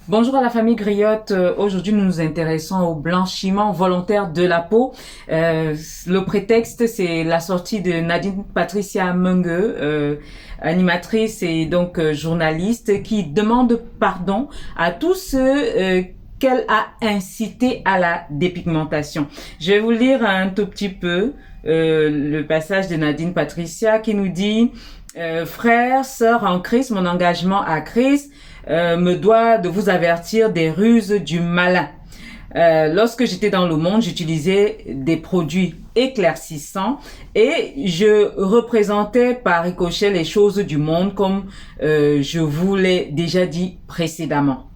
Bonjour à la famille Griotte. Aujourd'hui, nous nous intéressons au blanchiment volontaire de la peau. Le prétexte, c'est la sortie de Nadine Patricia Mungue, animatrice et donc journaliste, qui demande pardon à tous ceux qu'elle a incité à la dépigmentation. Je vais vous lire un tout petit peu le passage de Nadine Patricia qui nous dit frères, sœurs en Christ, mon engagement à Christ me doit de vous avertir des ruses du malin. Lorsque j'étais dans le monde, j'utilisais des produits éclaircissants et je représentais par ricochet les choses du monde comme je vous l'ai déjà dit précédemment.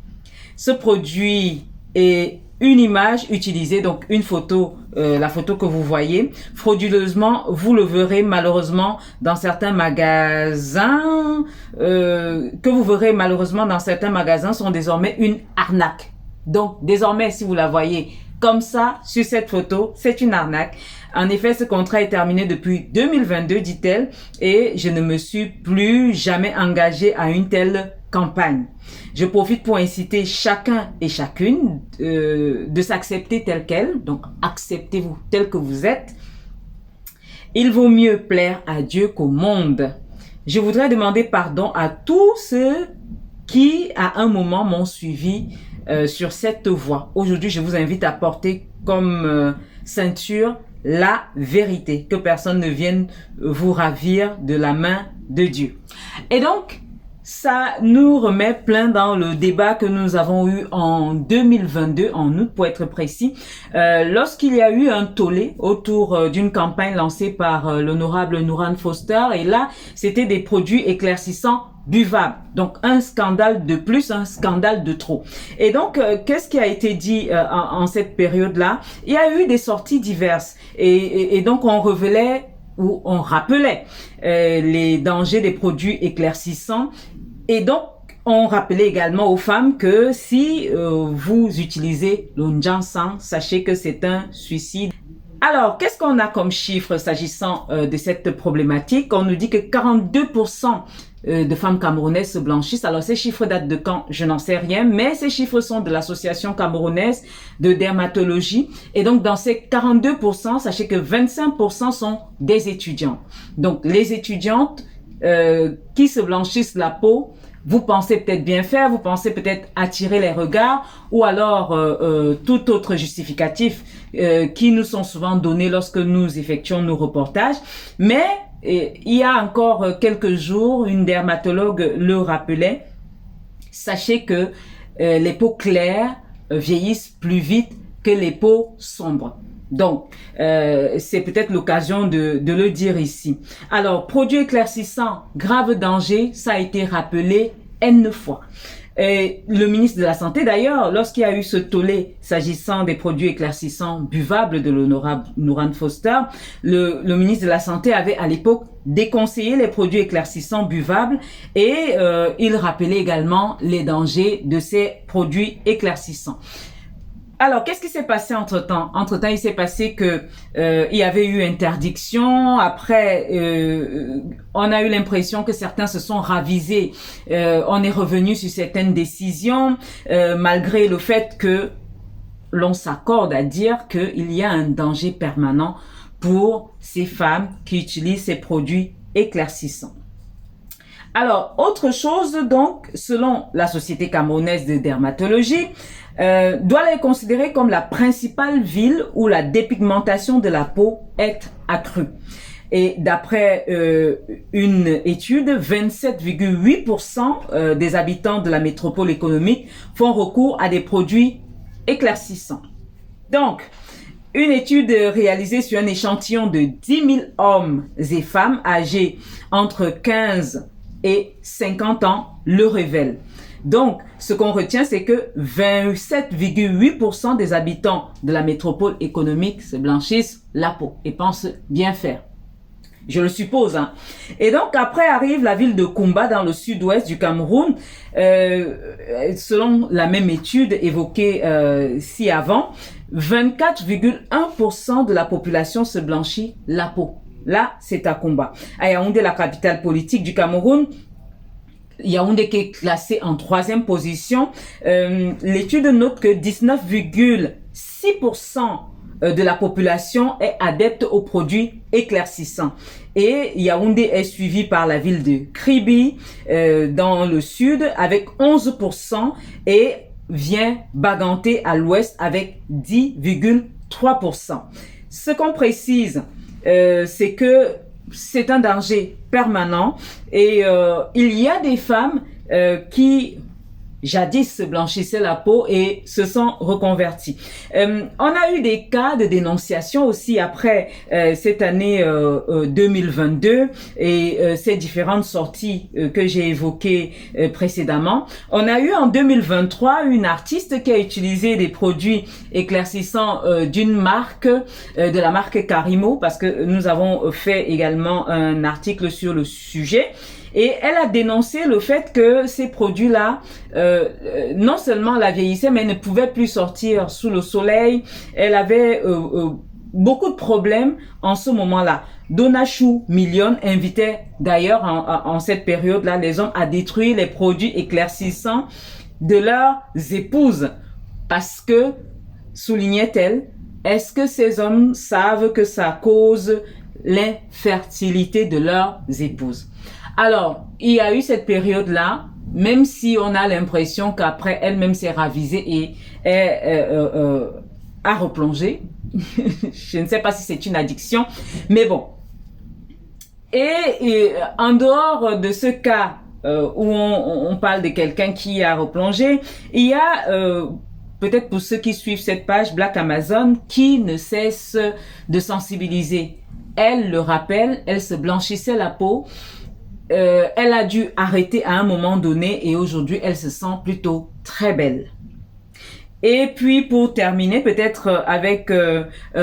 Ce produit est une image utilisée, donc une photo, la photo que vous voyez, frauduleusement, vous le verrez malheureusement dans certains magasins, sont désormais une arnaque. Donc, désormais, si vous la voyez comme ça, sur cette photo, c'est une arnaque. En effet, ce contrat est terminé depuis 2022, dit-elle, et je ne me suis plus jamais engagée à une telle campagne. Je profite pour inciter chacun et chacune de s'accepter tel quel. Donc, acceptez-vous tel que vous êtes. Il vaut mieux plaire à Dieu qu'au monde. Je voudrais demander pardon à tous ceux qui, à un moment, m'ont suivi sur cette voie. Aujourd'hui, je vous invite à porter comme ceinture la vérité. Que personne ne vienne vous ravir de la main de Dieu. Et donc, ça nous remet plein dans le débat que nous avons eu en 2022, en août pour être précis, lorsqu'il y a eu un tollé autour d'une campagne lancée par l'honorable Nouran Foster. Et là, c'était des produits éclaircissants buvables. Donc, un scandale de plus, un scandale de trop. Et donc, qu'est-ce qui a été dit en cette période-là? Il y a eu des sorties diverses. Et donc, on révélait ou on rappelait les dangers des produits éclaircissants. Et donc, on rappelait également aux femmes que si vous utilisez l'onjansan, sachez que c'est un suicide. Alors, qu'est-ce qu'on a comme chiffre s'agissant de cette problématique? On nous dit que 42% de femmes camerounaises se blanchissent. Alors, ces chiffres datent de quand? Je n'en sais rien, mais ces chiffres sont de l'Association camerounaise de dermatologie. Et donc, dans ces 42%, sachez que 25% sont des étudiantes. Donc, les étudiantes qui se blanchissent la peau, vous pensez peut-être bien faire, vous pensez peut-être attirer les regards ou alors tout autre justificatif qui nous sont souvent donnés lorsque nous effectuons nos reportages. Mais il y a encore quelques jours, une dermatologue le rappelait, sachez que les peaux claires vieillissent plus vite que les peaux sombres. Donc, c'est peut-être l'occasion de le dire ici. Alors, produits éclaircissants, grave danger, ça a été rappelé N fois. Et le ministre de la Santé, d'ailleurs, lorsqu'il y a eu ce tollé s'agissant des produits éclaircissants buvables de l'honorable Nouran Foster, le ministre de la Santé avait à l'époque déconseillé les produits éclaircissants buvables et il rappelait également les dangers de ces produits éclaircissants. Alors, qu'est-ce qui s'est passé entre-temps? Entre-temps, il s'est passé que il y avait eu interdiction. Après, on a eu l'impression que certains se sont ravisés. On est revenu sur certaines décisions, malgré le fait que l'on s'accorde à dire qu'il y a un danger permanent pour ces femmes qui utilisent ces produits éclaircissants. Alors, autre chose, donc, selon la Société camerounaise de dermatologie, doit les considérer comme la principale ville où la dépigmentation de la peau est accrue. Et d'après une étude, 27,8% des habitants de la métropole économique font recours à des produits éclaircissants. Donc, une étude réalisée sur un échantillon de 10 000 hommes et femmes âgés entre 15 et 50 ans le révèle. Donc, ce qu'on retient, c'est que 27,8% des habitants de la métropole économique se blanchissent la peau et pensent bien faire. Je le suppose, hein. Et donc, après arrive la ville de Kumba dans le sud-ouest du Cameroun. Selon la même étude évoquée ci-avant, 24,1% de la population se blanchit la peau. Là, c'est à Kumba. À Yaoundé, la capitale politique du Cameroun, Yaoundé qui est classé en 3e position. L'étude note que 19,6% de la population est adepte aux produits éclaircissants. Et Yaoundé est suivi par la ville de Kribi dans le sud avec 11% et vient Baganté à l'ouest avec 10,3%. Ce qu'on précise, c'est que c'est un danger permanent et il y a des femmes qui jadis se blanchissaient la peau et se sont reconverties. On a eu des cas de dénonciation aussi après cette année 2022 et ces différentes sorties que j'ai évoquées précédemment. On a eu en 2023 une artiste qui a utilisé des produits éclaircissants d'une marque, de la marque Karimo, parce que nous avons fait également un article sur le sujet. Et elle a dénoncé le fait que ces produits-là, non seulement la vieillissaient, mais ne pouvaient plus sortir sous le soleil. Elle avait beaucoup de problèmes en ce moment-là. Donna Chou Million invitait d'ailleurs en cette période-là les hommes à détruire les produits éclaircissants de leurs épouses. Parce que, soulignait-elle, est-ce que ces hommes savent que ça cause l'infertilité de leurs épouses? Alors, il y a eu cette période-là, même si on a l'impression qu'après, elle-même s'est ravisée et a replongé. Je ne sais pas si c'est une addiction, mais bon. Et en dehors de ce cas où on parle de quelqu'un qui a replongé, il y a... peut-être pour ceux qui suivent cette page Black Amazon, qui ne cesse de sensibiliser. Elle le rappelle, elle se blanchissait la peau. Elle a dû arrêter à un moment donné et aujourd'hui, elle se sent plutôt très belle. Et puis, pour terminer, peut-être avec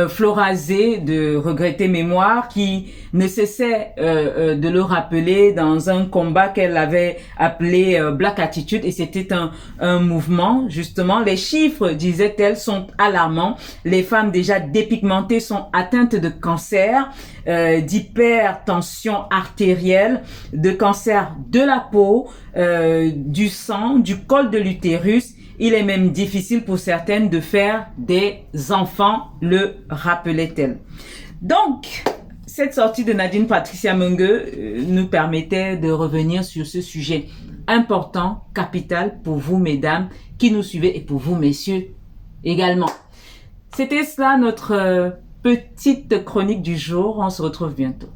Florazé de Regretter Mémoire, qui ne cessait de le rappeler dans un combat qu'elle avait appelé Black Attitude, et c'était un mouvement, justement. Les chiffres, disait-elle, sont alarmants. Les femmes déjà dépigmentées sont atteintes de cancer, d'hypertension artérielle, de cancer de la peau, du sang, du col de l'utérus. Il est même difficile pour certaines de faire des enfants, le rappelait-elle. Donc, cette sortie de Nadine Patricia Mengue nous permettait de revenir sur ce sujet important, capital pour vous, mesdames, qui nous suivez et pour vous, messieurs, également. C'était cela notre petite chronique du jour. On se retrouve bientôt.